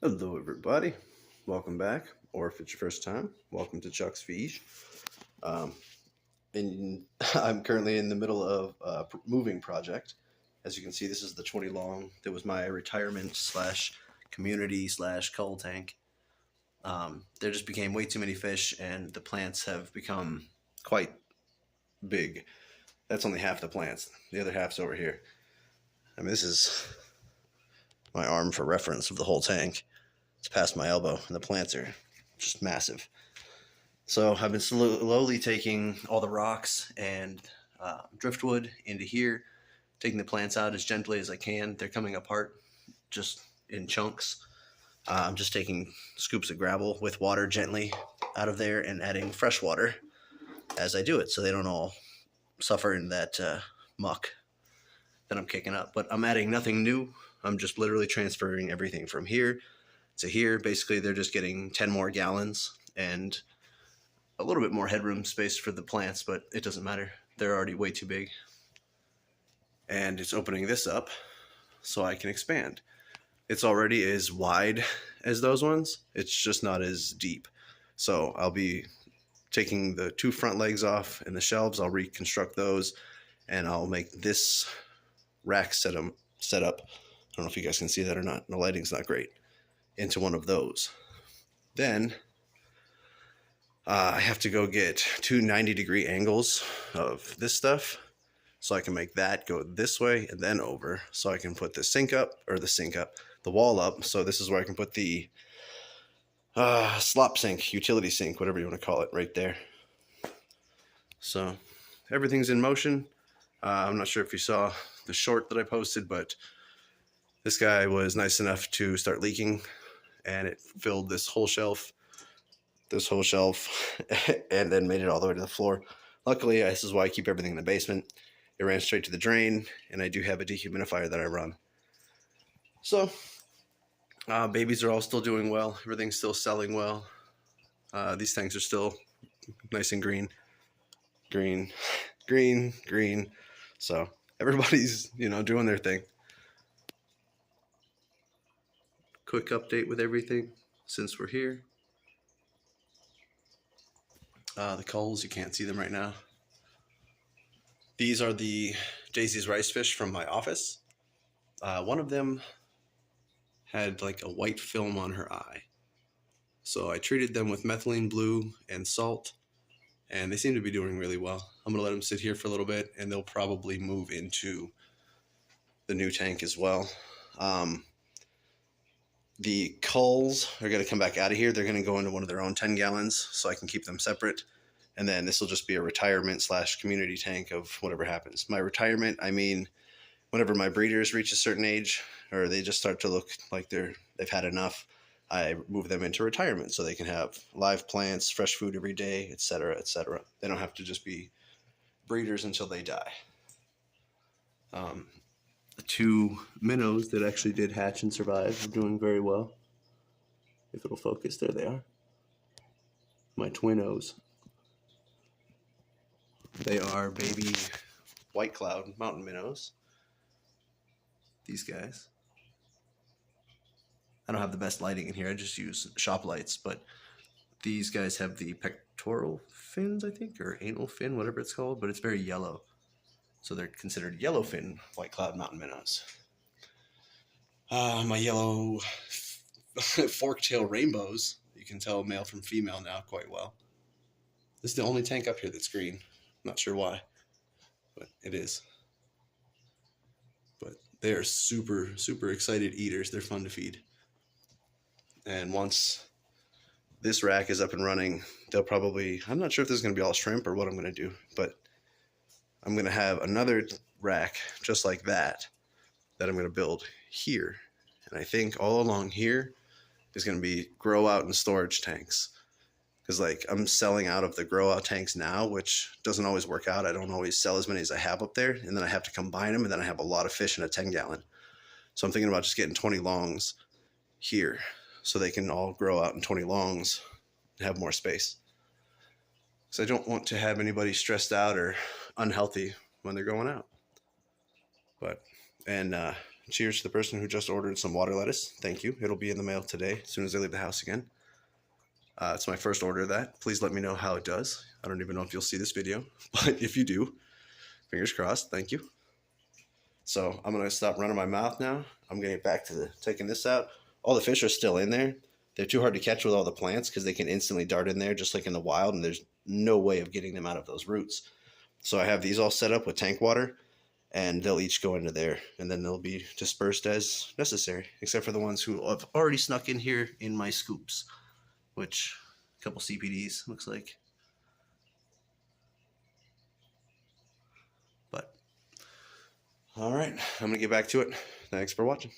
Hello, everybody. Welcome back, or if it's your first time, welcome to Chuck's Feeesh. Um, and I'm currently in the middle of a moving project. As you can see, this is the 20 long. That was my retirement slash community slash cull tank. There just became way too many fish, and the plants have become quite big. That's only half the plants. The other half's over here. I mean, this is my arm for reference of the whole tank. It's past my elbow, and the plants are just massive. So I've been slowly taking all the rocks and driftwood into here, taking the plants out as gently as I can. They're coming apart just in chunks. I'm just taking scoops of gravel with water gently out of there and adding fresh water as I do it, so they don't all suffer in that muck that I'm kicking up. But I'm adding nothing new. I'm just literally transferring everything from here to here. Basically, they're just getting 10 more gallons and a little bit more headroom space for the plants, but it doesn't matter. They're already way too big. And it's opening this up so I can expand. It's already as wide as those ones. It's just not as deep. So I'll be taking the two front legs off and the shelves. I'll reconstruct those, and I'll make this rack set up. I don't know if you guys can see that or not. The lighting's not great. Into one of those. Then I have to go get two 90-degree angles of this stuff so I can make that go this way and then over, so I can put the wall up. So this is where I can put the slop sink, utility sink, whatever you want to call it, right there. So everything's in motion. I'm not sure if you saw the short that I posted, but this guy was nice enough to start leaking, and it filled this whole shelf, and then made it all the way to the floor. Luckily, this is why I keep everything in the basement. It ran straight to the drain, and I do have a dehumidifier that I run. So, babies are all still doing well. Everything's still selling well. These tanks are still nice and green. So everybody's, doing their thing. Quick update with everything since we're here. The culls, you can't see them right now. These are the Daisy's rice fish from my office. One of them had like a white film on her eye. So I treated them with methylene blue and salt, and they seem to be doing really well. I'm going to let them sit here for a little bit, and they'll probably move into the new tank as well. The culls are going to come back out of here. They're going to go into one of their own 10 gallons so I can keep them separate. And then this will just be a retirement / community tank of whatever happens. My retirement, I mean, whenever my breeders reach a certain age or they just start to look like they've had enough, I move them into retirement so they can have live plants, fresh food every day, etc., etc. They don't have to just be breeders until they die. The two minnows that actually did hatch and survive are doing very well. If it'll focus, there they are. My twinnos. They are baby white cloud mountain minnows. These guys. I don't have the best lighting in here. I just use shop lights, but these guys have the pectoral fins, I think, or anal fin, whatever it's called, but it's very yellow. So they're considered yellowfin white cloud mountain minnows. My yellow fork-tail rainbows, you can tell male from female now quite well. This is the only tank up here that's green. Not sure why, but it is. But they are super, super excited eaters. They're fun to feed. And once this rack is up and running, they'll probably, I'm not sure if this is going to be all shrimp or what I'm going to do, but I'm going to have another rack just like that I'm going to build here. And I think all along here is going to be grow out and storage tanks. Because I'm selling out of the grow out tanks now, which doesn't always work out. I don't always sell as many as I have up there. And then I have to combine them, and then I have a lot of fish in a 10 gallon. So I'm thinking about just getting 20 longs here so they can all grow out in 20 longs and have more space. So I don't want to have anybody stressed out or unhealthy when they're going out. And cheers to the person who just ordered some water lettuce. Thank you. It'll be in the mail today as soon as I leave the house again. It's my first order of that. Please let me know how it does. I don't even know if you'll see this video, but if you do, fingers crossed. Thank you. So I'm going to stop running my mouth now. I'm going to get back to taking this out. All the fish are still in there. They're too hard to catch with all the plants because they can instantly dart in there just like in the wild, and there's no way of getting them out of those roots. So I have these all set up with tank water, and they'll each go into there, and then they'll be dispersed as necessary, except for the ones who have already snuck in here in my scoops, which a couple CPDs looks like. But all right, I'm going to get back to it. Thanks for watching.